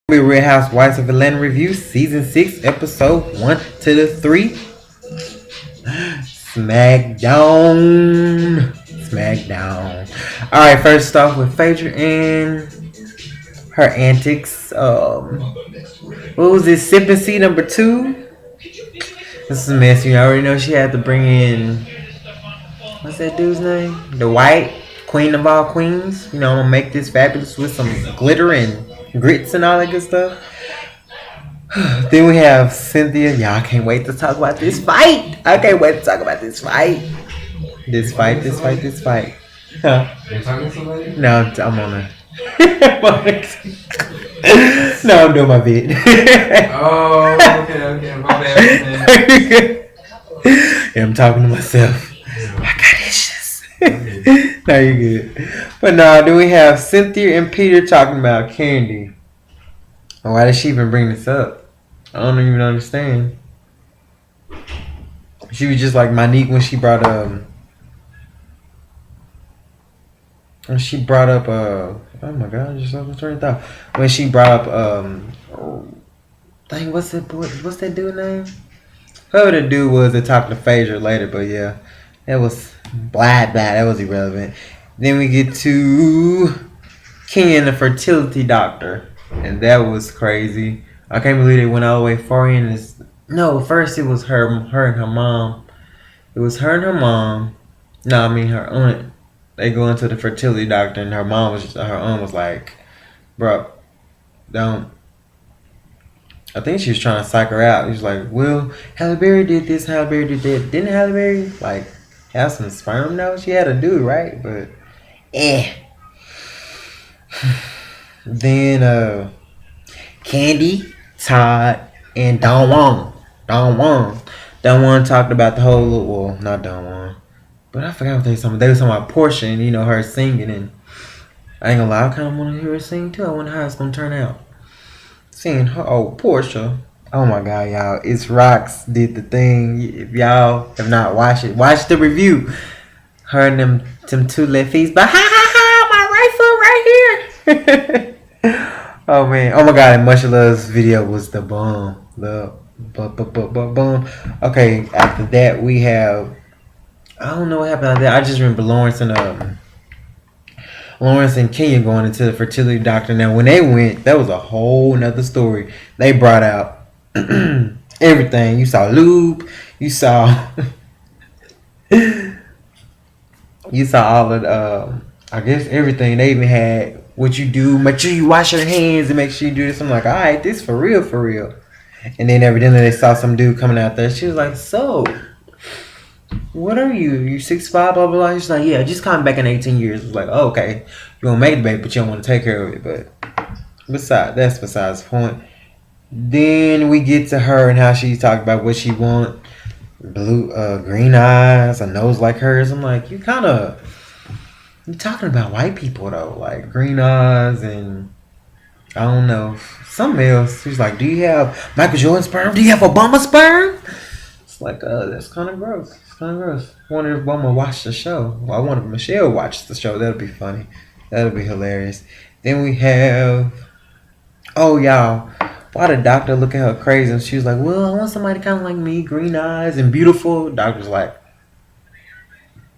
Real Housewives of Atlanta review season 6 episode 1 to the 3 Smackdown. Alright, first off with Phaedra and her antics. What was this? Sipping seat number 2. This is messy. You already know she had to bring in, what's that dude's name? The white queen of all queens. I'm gonna make this fabulous with some glitter and grits and all that good stuff. Then we have Cynthia. Y'all can't wait to talk about this fight. I can't wait to talk about this fight. This fight. Huh? You're talking to somebody? No, I'm on a. No, I'm doing my bit. Oh, okay. My bad. Yeah, I'm talking to myself. I got issues. No, you're good. But no, then we have Cynthia and Peter talking about Candy. Why did she even bring this up? I don't even understand. She was just like Monique when she brought up oh my god, I just lost my train of thought. When she brought up dang, what's that dude name? Whoever the dude was that talked to Phaedra later, but yeah, that was blah, that was irrelevant. Then we get to Ken, the fertility doctor, and that was crazy. I can't believe they went all the way far in. No, first it was her and her mom. It was her and her mom. No, I mean her aunt. They go into the fertility doctor, and her aunt was like, "Bro, don't." I think she was trying to psych her out. He was like, "Well, Halle Berry did this, Halle Berry did that. Didn't Halle Berry have some sperm though? She had a dude, right? But Then Candy, Todd, and Don Juan talked about the whole, well, not Don Juan, but I forgot what they were talking about. They were talking about Portia and her singing, and I ain't gonna lie, I kind of want to hear her sing too. I wonder how it's gonna turn out. Seeing her, Portia. Oh my god, y'all! It's Rocks did the thing. If y'all have not watched it, watch the review. Her and them two left feet, but my right foot right here. Oh man! Oh my god! And Much Love's video was the bomb. Boom. Okay, after that we have. I don't know what happened after that. I just remember Lawrence and Kenya going into the fertility doctor. Now, when they went, that was a whole nother story. They brought out everything. You saw lube. You saw all of I guess everything. They even had what you do. Make sure you wash your hands and make sure you do this. I'm like, all right, this for real. And then evidently they saw some dude coming out there. She was like, so, what are you? You 6'5", blah, blah, blah. She's like, yeah, just coming back in 18 years. It's like, oh, okay. You want to make the baby, but you don't want to take care of it. But that's besides the point. Then we get to her and how she talked about what she want. Green eyes, a nose like hers. I'm like, you're talking about white people though. Like green eyes and I don't know. Something else. She's like, do you have Michael Jordan sperm? Do you have Obama sperm? It's like, that's kind of gross. I wonder if Obama watched the show. Well, I wonder if Michelle watched the show. That'll be funny. That'll be hilarious. Then we have, y'all, why the doctor look at her crazy? And she was like, well, I want somebody kind of like me, green eyes and beautiful. Doctor's like,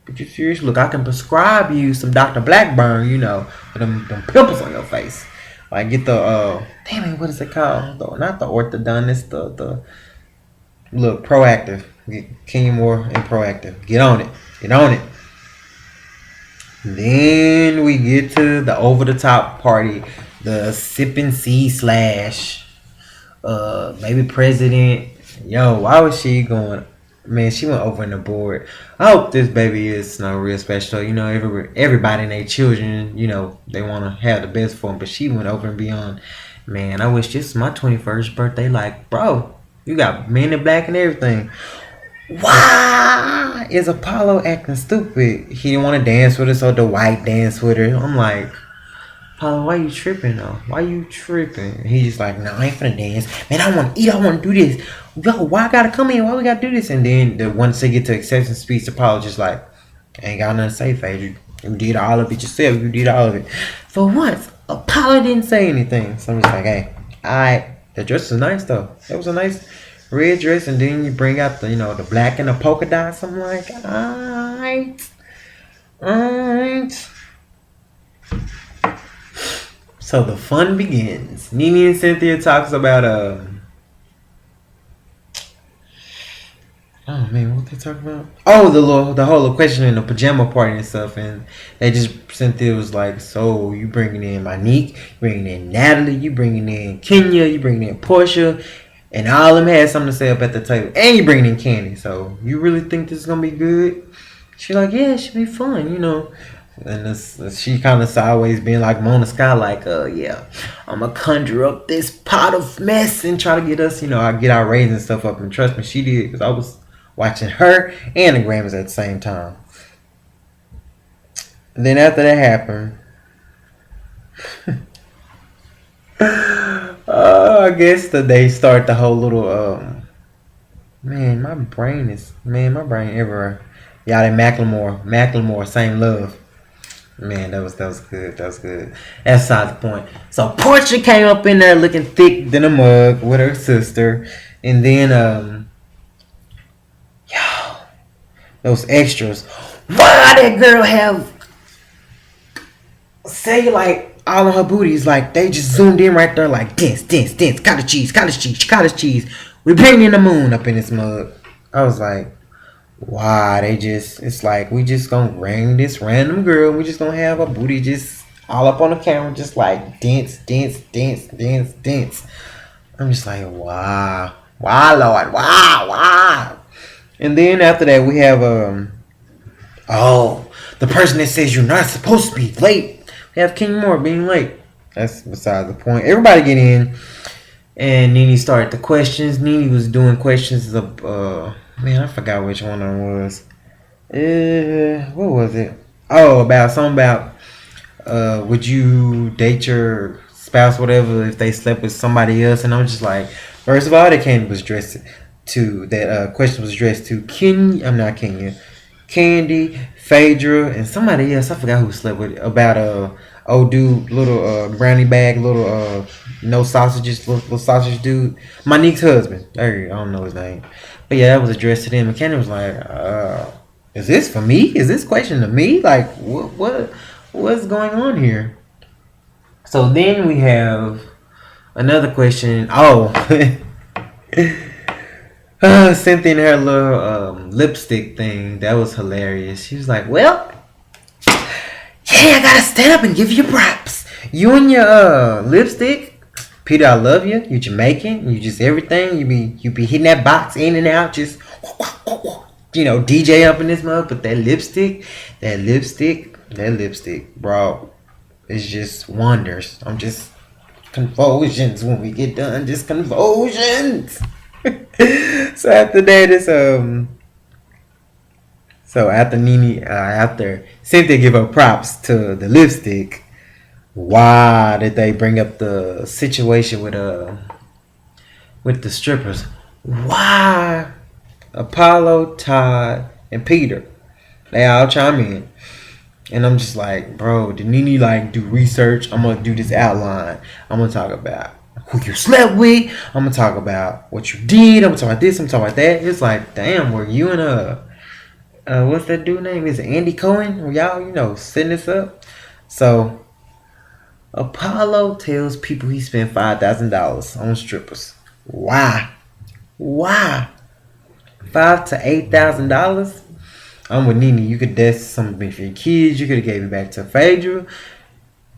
but you serious? Look, I can prescribe you some Dr. Blackburn, for them pimples on your face. Like, get the, what is it called? Not the orthodontist, the look, Proactive. Kenny Moore and Proactive. Get on it. Then we get to the over the top party. The sipping C / maybe president. Yo, why was she going? Man, she went over in the board. I hope this baby is real special. Everybody and their children, they want to have the best for them. But she went over and beyond. Man, I wish this was my 21st birthday. Like, bro, you got Men in Black and everything. Why is Apollo acting stupid? He didn't want to dance with her, so the white danced with her. I'm like, Apollo, why you tripping though? Why you tripping? He's just like, no, I ain't finna dance. Man, I want to eat. I want to do this. Yo, why I gotta come in? Why we gotta do this? And then once they get to acceptance speech, Apollo just like, ain't got nothing to say, Phaedra. You did all of it yourself. For once, Apollo didn't say anything. So I'm just like, hey, The dress was nice though. It was a nice red dress, and then you bring out the black and the polka dots. I'm like, alright, alright. So the fun begins. Nene and Cynthia talks about oh man, what they talk about? Oh, the whole question in the pajama party and stuff, and they just Cynthia was like, "So you bringing in Monique, you bringing in Natalie, you bringing in Kenya, you bringing in Portia, and all of them had something to say up at the table, and you bringing in Candy. So you really think this is gonna be good?" She's like, "Yeah, it should be fun." And she kind of sideways being like Mona Scott, like, yeah, I'm gonna conjure up this pot of mess and try to get us, I get our ratings and stuff up. And trust me, she did, because I was watching her and the Grammys at the same time. And then after that happened, I guess that they start the whole little, man, my brain everywhere. Y'all, that Macklemore, Same Love. Man, that was good. That was good. That's beside the point. So Portia came up in there looking thick than a mug with her sister, and then yo, those extras. Why that girl have say like all on her booties like they just zoomed in right there like dance, cottage cheese. We bring in the moon up in this mug. I was like, wow, it's like we just gonna ring this random girl. We just gonna have her booty just all up on the camera, just like dance. I'm just like, wow, Lord, wow. And then after that, we have the person that says you're not supposed to be late. We have King Moore being late. That's beside the point. Everybody get in, and Nene started the questions. Nene was doing questions of man, I forgot which one it was. What was it? Oh, about would you date your spouse, whatever, if they slept with somebody else? And I'm just like, first of all, that question was addressed to I'm not Kenya, Candy, Phaedra, and somebody else. I forgot who slept with. About old dude, little brownie bag, little no sausages, little sausage dude, Monique's husband. There, I don't know his name. But yeah, that was addressed to them. And Candy was like, "Is this for me? Is this question to me? Like, what's going on here?" So then we have another question. Oh, Cynthia and her little lipstick thing. That was hilarious. She was like, "Well, yeah, I gotta stand up and give you props. You and your lipstick." Peter, I love you. You Jamaican. You just everything. You be hitting that box in and out, just DJ up in this mug. But that lipstick, bro, it's just wonders. I'm just convulsions when we get done. Just convulsions. So after that, it's So after Cynthia give her props to the lipstick. Why did they bring up the situation with the strippers? Why Apollo, Todd, and Peter? They all chime in. And I'm just like, bro, did Nene like do research? I'm gonna do this outline. I'm gonna talk about who you slept with. I'm gonna talk about what you did. I'm gonna talk about this. I'm gonna talk about that. It's like, damn, were you and what's that dude name? Is it Andy Cohen? Were y'all, setting this up? So Apollo tells people he spent $5,000 on strippers. Why? $5,000 to $8,000? I'm with Nene. You could that's something for your kids. You could have gave it back to Phaedra.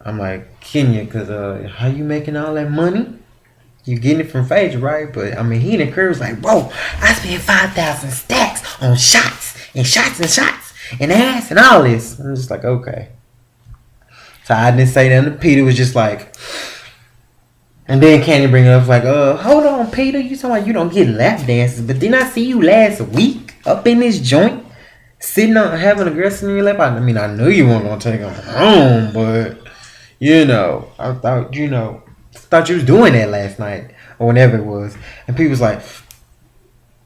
I'm like, Kenya, because how you making all that money? You getting it from Phaedra, right? But I mean, he and Curry was like, bro, I spent 5,000 stacks on shots and ass and all this. I'm just like, okay. So I didn't say nothing. Peter was just like, and then Candy bring it up like, hold on, Peter, you talking about you don't get lap dances, but didn't I see you last week up in this joint, sitting on having a girl sitting in your lap? I mean, I knew you weren't gonna take them home, but I thought you was doing that last night or whenever it was. And Peter was like,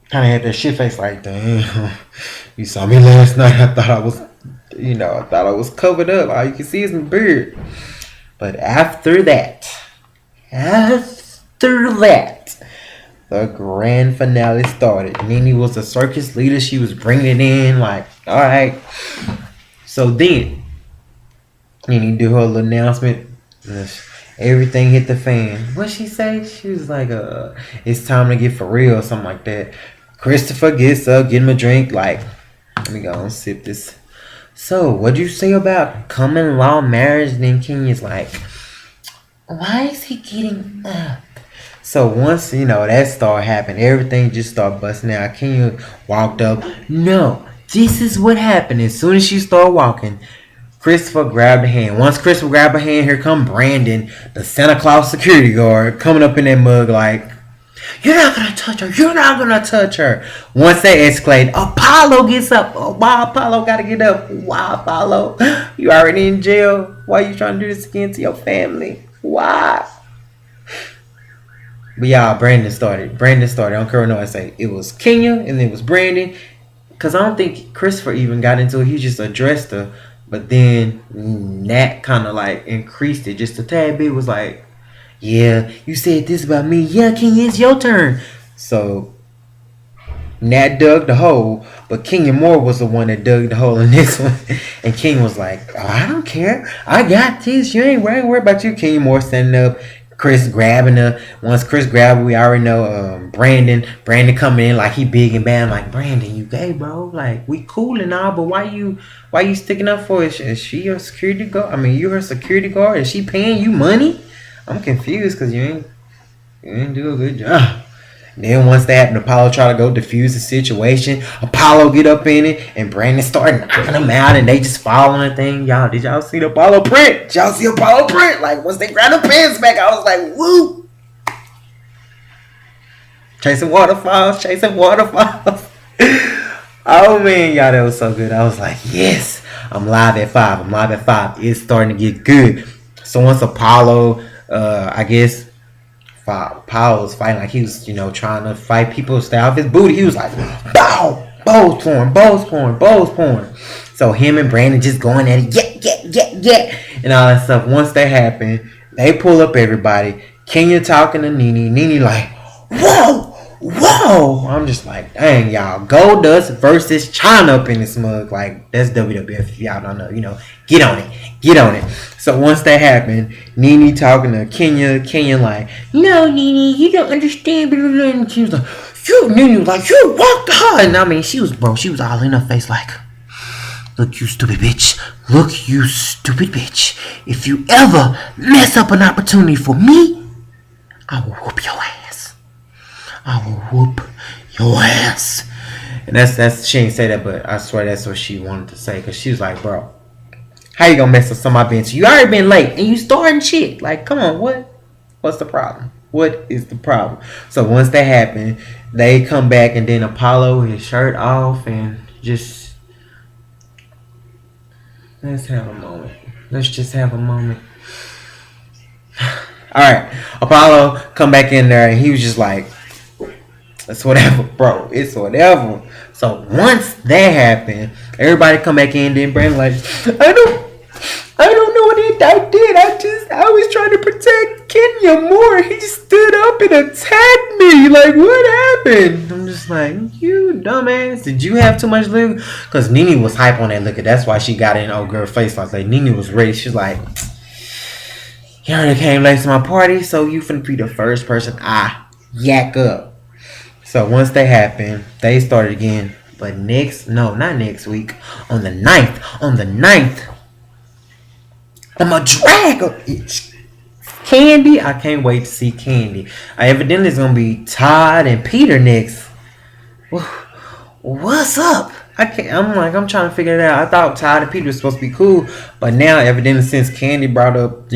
kind of had that shit face like, damn, you saw me last night. I thought I was covered up. All you can see is my beard. But after that, After that, the grand finale started. Nene was the circus leader. She was bringing it in like, all right. So then, Nene do her little announcement. Everything hit the fan. What she say? She was like, it's time to get for real or something like that. Christopher gets up, get him a drink. Like, let me go and sip this. So, what'd you say about common law marriage? And then Kenya's like, why is he getting up? So once that start happening, everything just started busting out. Kenya walked up. No, this is what happened. As soon as she started walking, Christopher grabbed her hand. Once Christopher grabbed her hand, here come Brandon, the Santa Claus security guard, coming up in that mug like, you're not gonna touch her. You're not gonna touch her. Once they escalate, Apollo gets up. Oh, why Apollo gotta get up? Why Apollo? You already in jail. Why you trying to do this again to your family? Why? But y'all, Brandon started. I don't care what no one say. It was Kenya and it was Brandon. Cause I don't think Christopher even got into it. He just addressed her. But then Nat kind of like increased it just a tad bit. Was like, yeah, you said this about me. Yeah, Kenya, it's your turn. So Nat dug the hole, but Kenya Moore was the one that dug the hole in this one. And Kenya was like, I don't care. I got this. You ain't worried about you. Kenya Moore standing up. Chris grabbing her. Once Chris grabbed her, we already know Brandon coming in like he big and bad. I'm like, Brandon, you gay, bro? Like, we cool and all, but why you sticking up for it? Is she your security guard? I mean, you her security guard? Is she paying you money? I'm confused because you ain't do a good job. Then once that happened, Apollo tried to go defuse the situation. Apollo get up in it, and Brandon started knocking them out, and they just fall on the thing. Y'all, did y'all see the Apollo print? Did y'all see Apollo print? Like, once they grabbed the pants back, I was like, woo! Chasing waterfalls. Oh, man, y'all, that was so good. I was like, yes, I'm live at 5. It's starting to get good. So once Apollo, I guess, Paul was fighting like he was, trying to fight people, stay off his booty. He was like, bow, bows pouring. So him and Brandon just going at it, yeah, and all that stuff. Once that happened, they pull up everybody. Kenya talking to Nene like, whoa. I'm just like, dang, y'all. Goldust versus China up in this mug. Like, that's WWF if y'all don't know. Get on it. So once that happened, Nene talking to Kenya like, no, Nene, you don't understand. And she was like, Nene was like, you walked her. And I mean, she was all in her face like, look, you stupid bitch. If you ever mess up an opportunity for me, I will whoop your ass. And that's she ain't say that, but I swear that's what she wanted to say. Because she was like, bro, how you gonna mess up somebody bench? You already been late and you starting shit. Like, come on, what's the problem? What is the problem? So once that happened, they come back and then Apollo his shirt off and just let's have a moment. Let's just have a moment. Alright. Apollo come back in there and he was just like, it's whatever, bro. It's whatever. So once that happened, everybody come back in. Then Brandon like, I don't know what I did. I was trying to protect Kenya more. He just stood up and attacked me. Like, what happened? I'm just like, you dumbass. Did you have too much liquor? Because Nene was hype on that liquor. That's why she got in old girl face. Like Nene was ready. She's like, you already came late to my party, so you finna be the first person I yak up. So once that happened, they started again. But not next week. On the 9th, I'm gonna drag her. Candy, I can't wait to see Candy. Evidently it's gonna be Todd and Peter next. What's up? I'm trying to figure it out. I thought Todd and Peter was supposed to be cool, but now evidently since Candy brought up,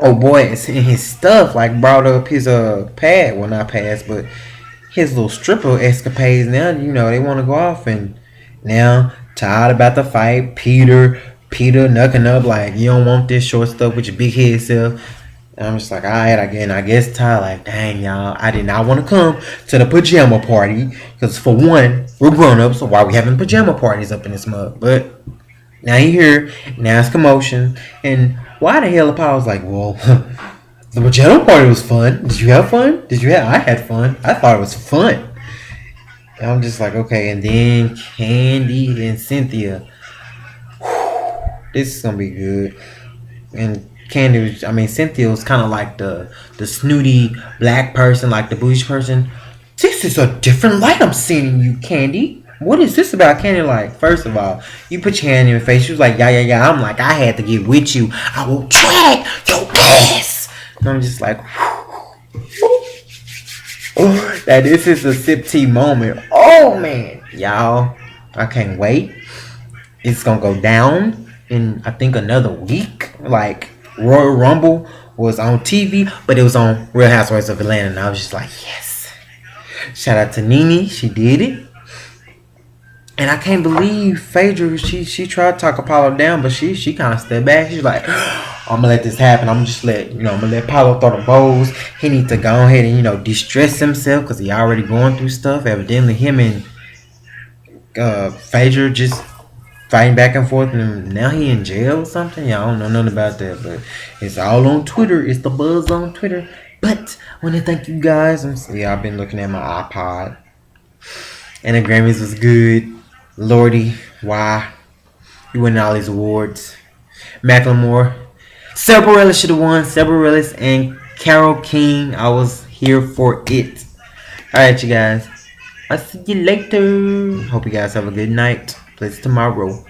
oh boy, it's in his stuff, like brought up his pad, well not pads, but his little stripper escapades. Now they want to go off, and now Todd about to fight Peter knucking up like, you don't want this short stuff with your big head self. And I'm just like, alright, again, I guess Todd like, dang y'all, I did not want to come to the pajama party because for one, we're grown ups, so why we having pajama parties up in this mug? But now he here, now it's commotion, and why the hell Apollo's like, well, The Magellan party was fun. Did you have fun? Did you have? I had fun. I thought it was fun. And I'm just like, okay. And then Candy and Cynthia. This is gonna be good. And Candy was, I mean, Cynthia was kind of like the snooty black person, like the bougie person. This is a different light I'm seeing in you, Candy. What is this about, Candy? Like, first of all, you put your hand in your face. She was like, yeah, yeah, yeah. I'm like, I had to get with you. I will drag your ass. And I'm just like, that this is a sip tea moment. Oh man, y'all, I can't wait. It's gonna go down in I think another week. Like Royal Rumble was on TV, but it was on Real Housewives of Atlanta, and I was just like, yes. Shout out to Nene, she did it. And I can't believe Phaedra, she tried to talk Apollo down, but she kind of stepped back. She's like, I'm gonna let this happen. I'm just I'm gonna let Apollo throw the bowls. He needs to go ahead and de-stress himself because he already going through stuff. Evidently, him and Phaedra just fighting back and forth, and now he in jail or something. Yeah, I don't know nothing about that, but it's all on Twitter. It's the buzz on Twitter. But I want to thank you guys. I've been looking at my iPod, and the Grammys was good. Lordy, why you winning all these awards? Macklemore, Cerberella should have won. Cerberella and Carole King. I was here for it. All right, you guys. I'll see you later. Hope you guys have a good night. Please tomorrow.